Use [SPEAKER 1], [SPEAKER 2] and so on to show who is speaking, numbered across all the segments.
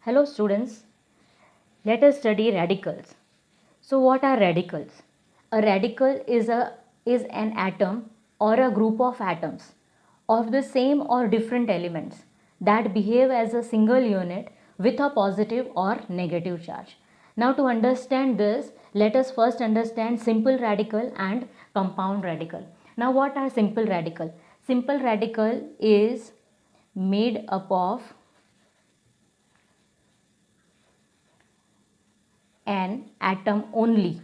[SPEAKER 1] Hello students, let us study radicals. So what are radicals? A radical is an atom or a group of atoms of the same or different elements that behave as a single unit with a positive or negative charge. Now to understand this, let us first understand simple radical and compound radical. Now what are simple radical? Simple radical is made up of an atom only.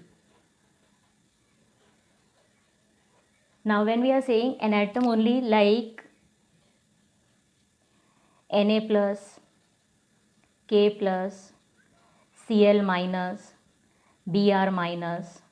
[SPEAKER 1] Now when we are saying an atom only, like Na plus, K plus, Cl minus, Br minus,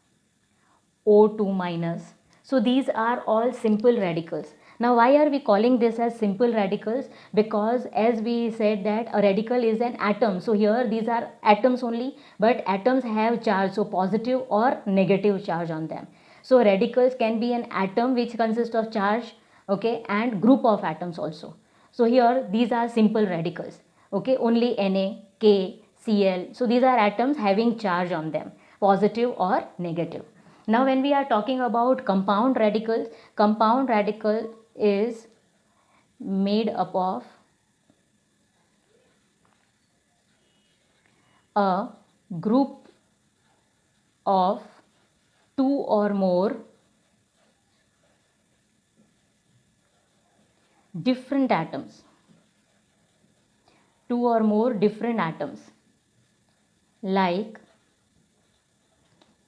[SPEAKER 1] O2 minus. So these are all simple radicals. Now why are we calling this as simple radicals? Because as we said that a radical is an atom. So here these are atoms only, but atoms have charge, so positive or negative charge on them. So radicals can be an atom which consists of charge, okay, and group of atoms also. So here these are simple radicals, okay, only Na, K, Cl. So these are atoms having charge on them, positive or negative. Now when we are talking about compound radical is made up of a group of two or more different atoms, like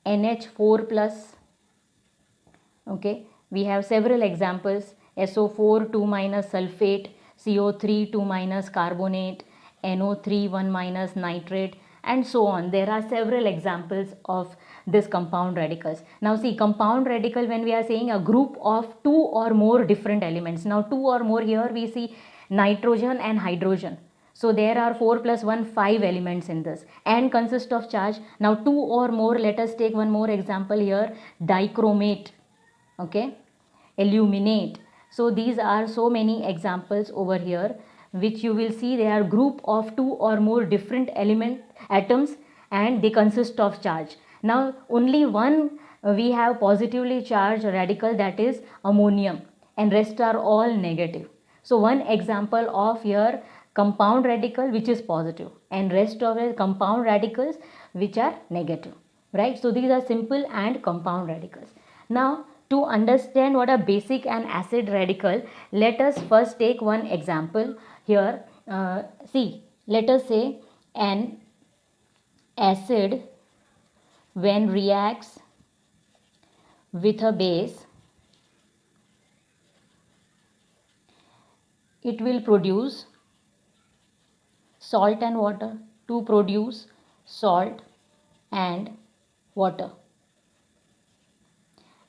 [SPEAKER 1] NH4 plus, okay, we have several examples: SO4 2 minus sulfate, CO3 2 minus carbonate, NO3 1 minus nitrate, and so on. There are several examples of this compound radicals. Now see, compound radical, when we are saying a group of two or more different elements. Now two or more, here we see nitrogen and hydrogen. So there are 4 plus 1, 5 elements in this and consist of charge. Now two or more, let us take one more example here: dichromate, okay, illuminate. So these are so many examples over here, which you will see they are group of two or more different atoms, and they consist of charge. Now only one we have positively charged radical, that is ammonium, and rest are all negative. So one example of here compound radical which is positive, and rest of the compound radicals which are negative, right? So these are simple and compound radicals. Now to understand what a basic and acid radical, let us first take one example here. See, let us say an acid, when reacts with a base, it will produce salt and water. To produce salt and water,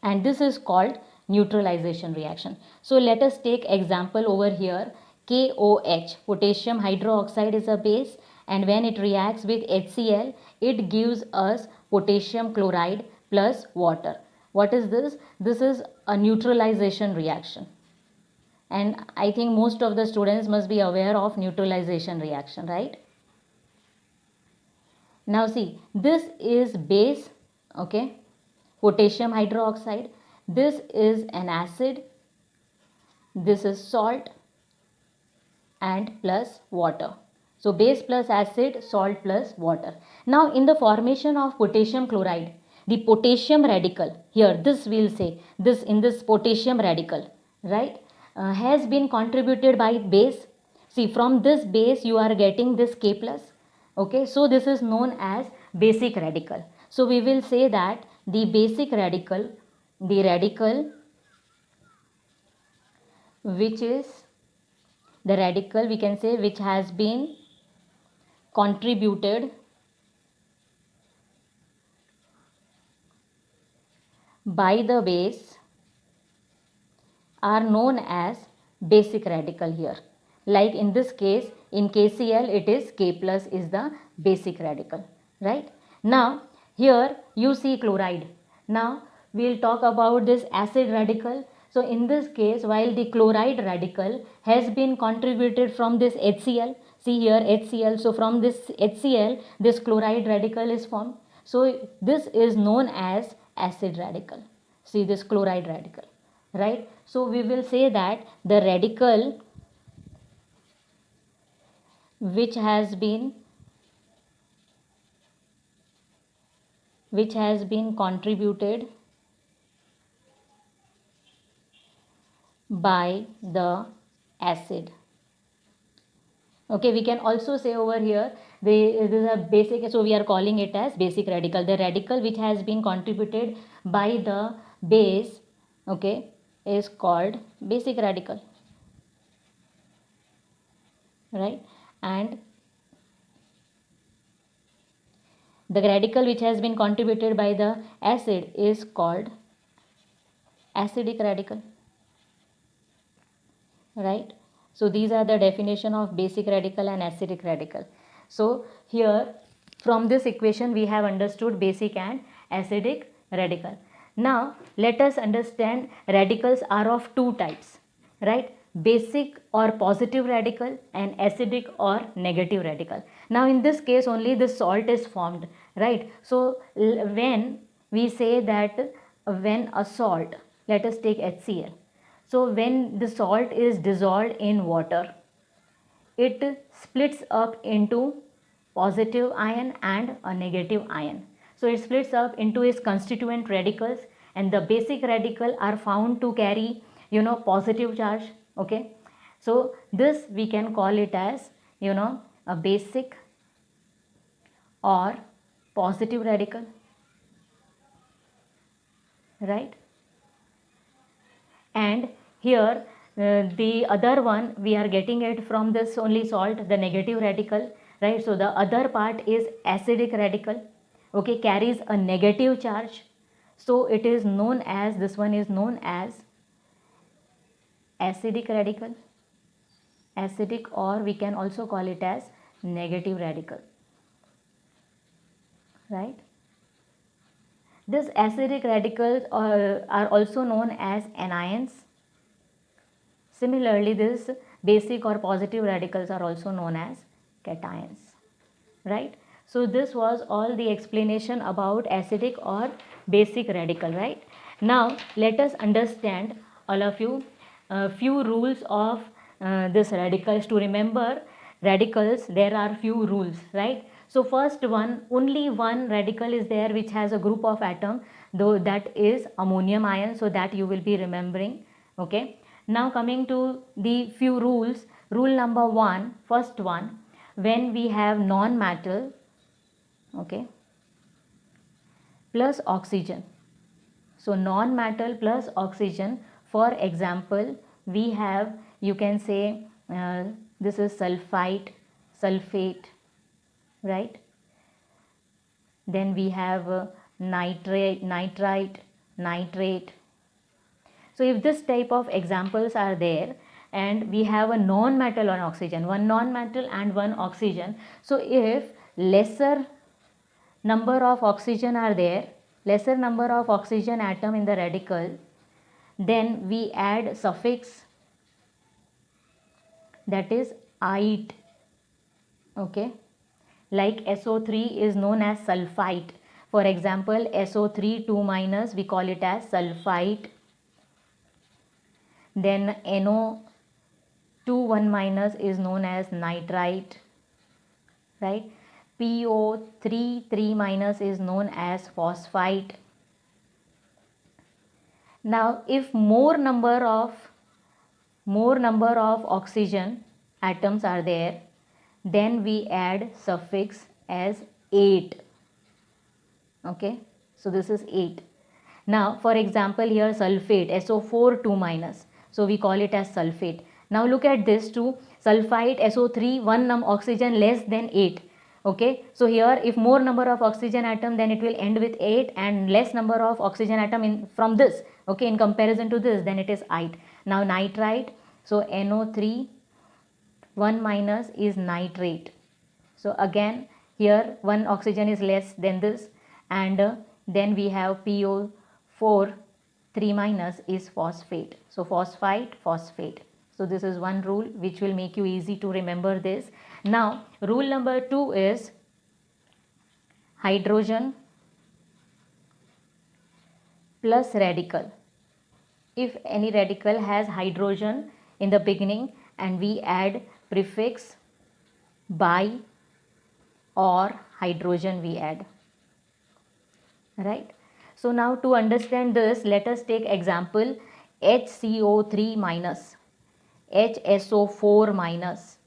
[SPEAKER 1] and this is called neutralization reaction. So let us take example over here: KOH, potassium hydroxide, is a base, and when it reacts with HCl, it gives us potassium chloride plus water. What is this? This is a neutralization reaction, and I think most of the students must be aware of neutralization reaction, right? Now see, this is base, okay, potassium hydroxide. This is an acid, this is salt, and plus water. So base plus acid, salt plus water. Now in the formation of potassium chloride, the potassium radical, here this will say, this in this potassium radical, right, has been contributed by base. See, from this base you are getting this K plus, okay. So this is known as basic radical. So we will say that the basic radical, the radical which is the radical, we can say, which has been contributed by the base, are known as basic radical here. Like in this case, in KCl, it is K plus is the basic radical, right? Now here you see chloride. Now we'll talk about this acid radical. So in this case, while the chloride radical has been contributed from this HCl, See here HCl. So from this HCl, this chloride radical is formed. So this is known as acid radical. See this chloride radical, right? So we will say that the radical which has been contributed by the acid. Okay, we can also say over here this is a basic, so we are calling it as basic radical. The radical which has been contributed by the base, okay, is called basic radical, right? And the radical which has been contributed by the acid is called acidic radical, right? So these are the definition of basic radical and acidic radical. So here from this equation we have understood basic and acidic radical. Now let us understand radicals are of two types, right? Basic or positive radical and acidic or negative radical. Now in this case only the salt is formed, right? So when we say that when a salt, let us take HCl. So when the salt is dissolved in water, it splits up into positive ion and a negative ion. So it splits up into its constituent radicals, and the basic radical are found to carry positive charge. Okay, so this we can call it as a basic or positive radical, right? And here the other one we are getting it from this only salt, the negative radical, right? So the other part is acidic radical, okay, carries a negative charge. So it is known as, this one is known as acidic radical, acidic, or we can also call it as negative radical, right? This acidic radicals are also known as anions. Similarly, this basic or positive radicals are also known as cations, right? So this was all the explanation about acidic or basic radical, right? Now let us understand, all of you, a few rules of this radicals. To remember radicals, there are few rules, right? So first one, only one radical is there which has a group of atom, though that is ammonium ion, so that you will be remembering, okay? Now coming to the few rules. Rule number one, first one, when we have non-metal, okay, plus oxygen. So non-metal plus oxygen, for example, we have, you can say this is sulfite, sulfate, right? Then we have nitrate, nitrate. So if this type of examples are there, and we have a non-metal on oxygen, one non-metal and one oxygen. So if lesser number of oxygen are there, lesser number of oxygen atom in the radical, then we add suffix, that is ite, okay? Like SO3 is known as sulfite. For example, SO3 2 minus, we call it as sulfite. Then NO2 1 minus is known as nitrite, right? PO3 3 minus is known as phosphite. Now if more number of oxygen atoms are there, then we add suffix as ate, okay? So this is 8. Now for example here sulfate, SO4 2 minus, so we call it as sulfate. Now look at this two, sulfite, SO3 1 oxygen less than 8, okay? So here if more number of oxygen atom, then it will end with 8, and less number of oxygen atom in from this, okay, in comparison to this, then it is ite. Now nitrite, so NO3 1 minus is nitrate. So again here one oxygen is less than this, and then we have PO4 3 minus is phosphate. So phosphite, phosphate. So this is one rule which will make you easy to remember this. Now rule number 2 is hydrogen plus radical. If any radical has hydrogen in the beginning and we add prefix bi or hydrogen we add, right? So now to understand this, let us take example HCO3 minus, HSO4 minus,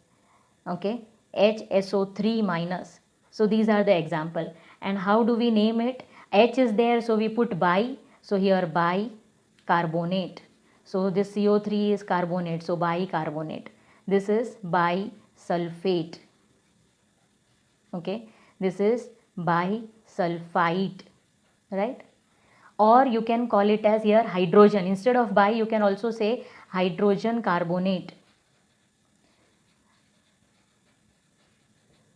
[SPEAKER 1] okay, HSO3 minus. So these are the example. And how do we name it? H is there, so we put bi, so here bicarbonate. So this CO3 is carbonate, so bicarbonate. This is bisulfate, okay, this is bisulfite, right? Or you can call it as here hydrogen. Instead of bi, you can also say hydrogen carbonate.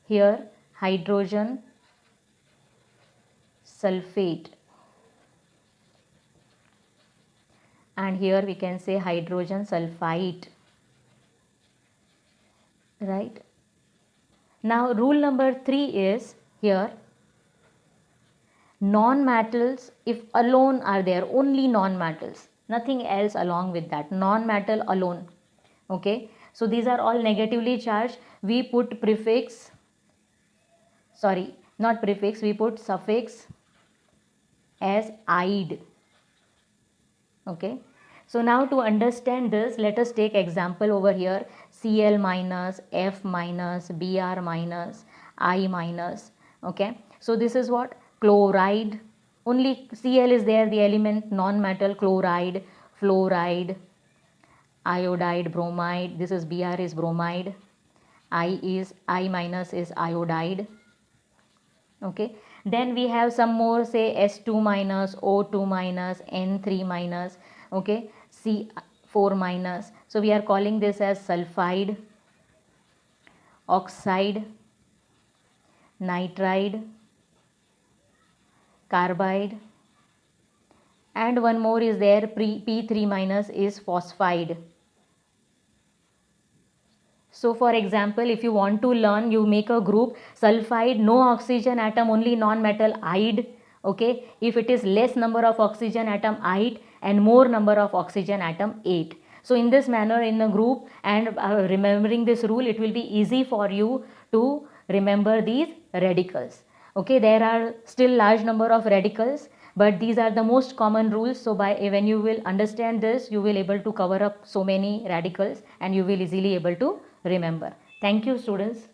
[SPEAKER 1] Here hydrogen sulfate, and here we can say hydrogen sulfite, right? Now rule number 3 is here non-metals, if alone are there, only non-metals, nothing else along with that, non-metal alone, okay. So these are all negatively charged. We put prefix, sorry, not prefix, we put suffix as ide, okay. So now to understand this, let us take example over here, Cl minus, F minus, Br minus, I minus, okay. So this is what? Chloride, only Cl is there, the element, non-metal, chloride, fluoride, iodide, bromide, this is Br is bromide, I minus is iodide, okay. Then we have some more, say S2 minus, O2 minus, N3 minus, okay, C4 minus. So we are calling this as sulfide, oxide, nitride, carbide, and one more is there, P3 minus is phosphide. So for example, if you want to learn, you make a group sulfide, no oxygen atom, only non-metal, ide, okay. If it is less number of oxygen atom, ide, and more number of oxygen atom, 8. So in this manner, in a group, and remembering this rule, it will be easy for you to remember these radicals, okay. There are still large number of radicals, but these are the most common rules. So by when you will understand this, you will able to cover up so many radicals and you will easily able to remember. Thank you, students.